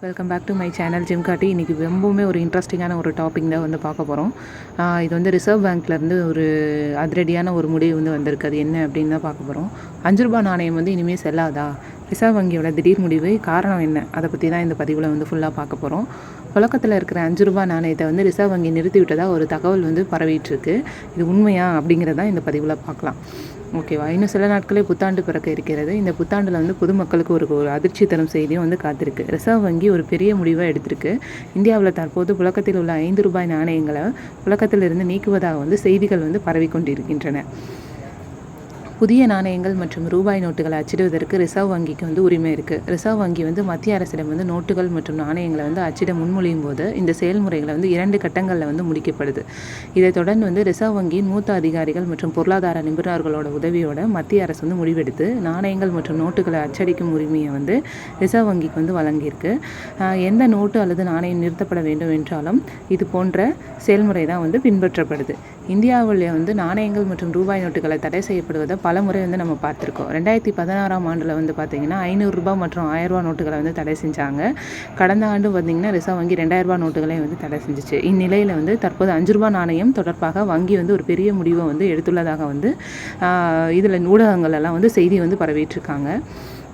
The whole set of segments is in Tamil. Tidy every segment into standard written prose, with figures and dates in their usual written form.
Welcome back to my channel gym காட்டி. இன்றைக்கி ரொம்பவுமே ஒரு இன்ட்ரெஸ்டிங்கான ஒரு டாபிக் தான் வந்து பார்க்க போகிறோம். இது வந்து ரிசர்வ் பேங்க்லேருந்து ஒரு அதிரடியான ஒரு முடிவு வந்து வந்திருக்கு. அது என்ன அப்படின்னு தான் பார்க்க போகிறோம். ₹5 நாணயம் வந்து இனிமேல் செல்லாதா? ரிசர்வ் வங்கியோட திடீர் முடிவு, காரணம் என்ன? அதை பற்றி தான் இந்த பதிவில் வந்து ஃபுல்லாக பார்க்க போகிறோம். புழக்கத்தில் இருக்கிற ₹5 நாணயத்தை வந்து ரிசர்வ் வங்கி நிறுத்தி விட்டதாக ஒரு தகவல் வந்து பரவிட்டுருக்கு. இது உண்மையா அப்படிங்கிறத இந்த பதிவில் பார்க்கலாம். ஓகேவா? இன்னும் சில நாட்களே புத்தாண்டு பிறக்க இருக்கிறது. இந்த புத்தாண்டில் வந்து பொதுமக்களுக்கு ஒரு அதிர்ச்சி தரும் செய்தியும் வந்து காத்திருக்கு. ரிசர்வ் வங்கி ஒரு பெரிய முடிவை எடுத்திருக்கு. இந்தியாவில் தற்போது புழக்கத்தில் உள்ள ₹5 நாணயங்களை புழக்கத்திலிருந்து நீக்குவதாக வந்து செய்திகள் வந்து பரவிக்கொண்டிருக்கின்றன. புதிய நாணயங்கள் மற்றும் ரூபாய் நோட்டுகளை அச்சிடுவதற்கு ரிசர்வ் வங்கிக்கு வந்து உரிமை இருக்குது. ரிசர்வ் வங்கி வந்து மத்திய அரசிடம் வந்து நோட்டுகள் மற்றும் நாணயங்களை வந்து அச்சிட முன்மொழியும் போது இந்த செயல்முறைகளை வந்து 2 கட்டங்களில் வந்து முடிக்கப்படுது. இதைத் தொடர்ந்து வந்து ரிசர்வ் வங்கியின் மூத்த அதிகாரிகள் மற்றும் பொருளாதார நிபுணர்களோட உதவியோட மத்திய அரசு வந்து முடிவெடுத்து நாணயங்கள் மற்றும் நோட்டுகளை அச்சடிக்கும் உரிமையை வந்து ரிசர்வ் வங்கிக்கு வந்து வழங்கியிருக்கு. எந்த நோட்டு அல்லது நாணயம் நிறுத்தப்பட வேண்டும் என்றாலும் இது போன்ற செயல்முறை தான் வந்து பின்பற்றப்படுது. இந்தியாவில் வந்து நாணயங்கள் மற்றும் ரூபாய் நோட்டுகளை தடை செய்யப்படுவதை பல முறை வந்து நம்ம பார்த்துருக்கோம். 2016ஆம் ஆண்டில் வந்து பார்த்திங்கன்னா ₹500 மற்றும் ₹1000 நோட்டுகளை வந்து தடை செஞ்சாங்க. கடந்த ஆண்டு பார்த்திங்கன்னா ரிசர்வ் வங்கி ₹2000 நோட்டுகளையும் வந்து தடை செஞ்சிச்சு. இந்நிலையில் வந்து தற்போது ₹5 நாணயம் தொடர்பாக வங்கி வந்து ஒரு பெரிய முடிவை வந்து எடுத்துள்ளதாக வந்து இதில் ஊடகங்கள் எல்லாம் வந்து செய்தி வந்து பரவிட்டுருக்காங்க.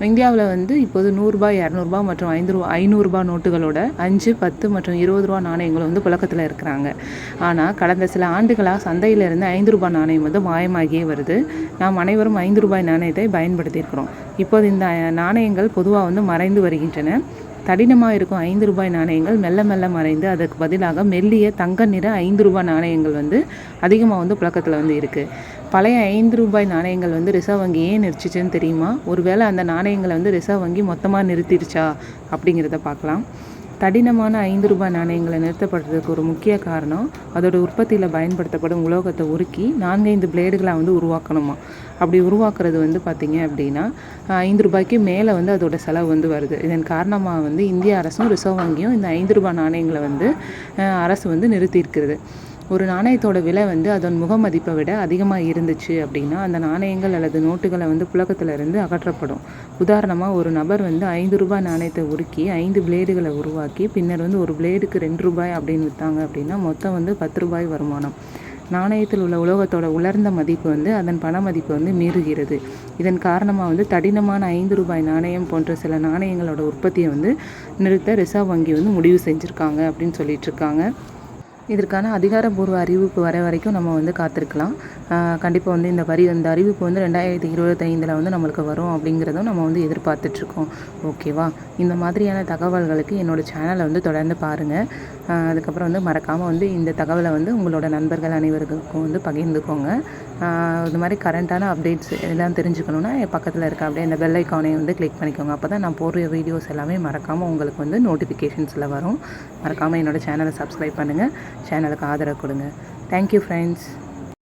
இந்தியாவில் வந்து இப்போது ₹100, ₹200 மற்றும் ₹500 நோட்டுகளோட 5, 10 மற்றும் ₹20 நாணயங்களும் வந்து புழக்கத்தில் இருக்கிறாங்க. ஆனால் கடந்த சில ஆண்டுகளாக சந்தையிலிருந்து ₹5 நாணயம் வந்து மாயமாகியே வருது. நாம் அனைவரும் ₹5 நாணயத்தை பயன்படுத்தியிருக்கிறோம். இப்போது இந்த நாணயங்கள் பொதுவாக வந்து மறைந்து வருகின்றன. கடினமாக இருக்கும் ₹5 நாணயங்கள் மெல்ல மெல்ல மறைந்து அதற்கு பதிலாக மெல்லிய தங்க நிற ₹5 நாணயங்கள் வந்து அதிகமாக வந்து புழக்கத்தில் வந்து இருக்குது. பழைய ₹5 நாணயங்கள் வந்து ரிசர்வ் வங்கி ஏன் நிறுத்திச்சுன்னு தெரியுமா? ஒருவேளை அந்த நாணயங்களை வந்து ரிசர்வ் வங்கி மொத்தமாக நிறுத்திடுச்சா அப்படிங்கிறத பார்க்கலாம். கடினமான ₹5 நாணயங்களை நிறுத்தப்படுறதுக்கு ஒரு முக்கிய காரணம் அதோட உற்பத்தியில் பயன்படுத்தப்படும் உலோகத்தை உருக்கி 4-5 பிளேடுகளாக வந்து உருவாக்கணுமா. அப்படி உருவாக்குறது வந்து பார்த்திங்க அப்படின்னா ₹5 மேலே வந்து அதோட செலவு வந்து வருது. இதன் காரணமாக வந்து இந்திய அரசும் ரிசர்வ் வங்கியும் இந்த ₹5 நாணயங்களை வந்து அரசு வந்து நிறுத்தியிருக்கிறது. ஒரு நாணயத்தோட விலை வந்து அதன் முக மதிப்பை விட அதிகமாக இருந்துச்சு அப்படின்னா அந்த நாணயங்கள் அல்லது நோட்டுகளை வந்து புழக்கத்தில் இருந்து அகற்றப்படும். உதாரணமாக ஒரு நபர் வந்து ₹5 நாணயத்தை உருக்கி 5 பிளேடுகளை உருவாக்கி பின்னர் வந்து ஒரு பிளேடுக்கு ₹2 அப்படின்னு விற்றாங்க அப்படின்னா மொத்தம் வந்து ₹10 வருமானம். நாணயத்தில் உள்ள உலோகத்தோட உலர்ந்த மதிப்பு வந்து அதன் பண மதிப்பு வந்து மீறுகிறது. இதன் காரணமாக வந்து கடினமான ₹5 நாணயம் போன்ற சில நாணயங்களோட உற்பத்தியை வந்து நிறுத்த ரிசர்வ் வங்கி வந்து முடிவு செஞ்சுருக்காங்க அப்படின்னு சொல்லிட்டு இருக்காங்க. இதற்கான அதிகாரப்பூர்வ அறிவிப்பு வர வரைக்கும் நம்ம வந்து காத்திருக்கலாம். கண்டிப்பாக வந்து இந்த அறிவிப்பு வந்து 2025 வந்து நம்மளுக்கு வரும் அப்படிங்கிறதும் நம்ம வந்து எதிர்பார்த்துட்ருக்கோம். ஓகேவா? இந்த மாதிரியான தகவல்களுக்கு என்னோடய சேனலை வந்து தொடர்ந்து பாருங்கள். அதுக்கப்புறம் வந்து மறக்காமல் வந்து இந்த தகவலை வந்து உங்களோட நண்பர்கள் அனைவருக்கும் வந்து பகிர்ந்துக்கோங்க. இந்த மாதிரி கரண்ட்டான அப்டேட்ஸ் எல்லாம் தெரிஞ்சுக்கணுன்னா பக்கத்தில் இருக்க அப்படியே இந்த பெல் ஐக்கானையும் வந்து கிளிக் பண்ணிக்கோங்க. அப்போ தான் நான் போடுற வீடியோஸ் எல்லாமே மறக்காமல் உங்களுக்கு வந்து நோட்டிஃபிகேஷன்ஸில் வரும். மறக்காமல் என்னோடய சேனலை சப்ஸ்கிரைப் பண்ணுங்கள். சேனலுக்கு ஆதரவு கொடுங்க. Thank you friends.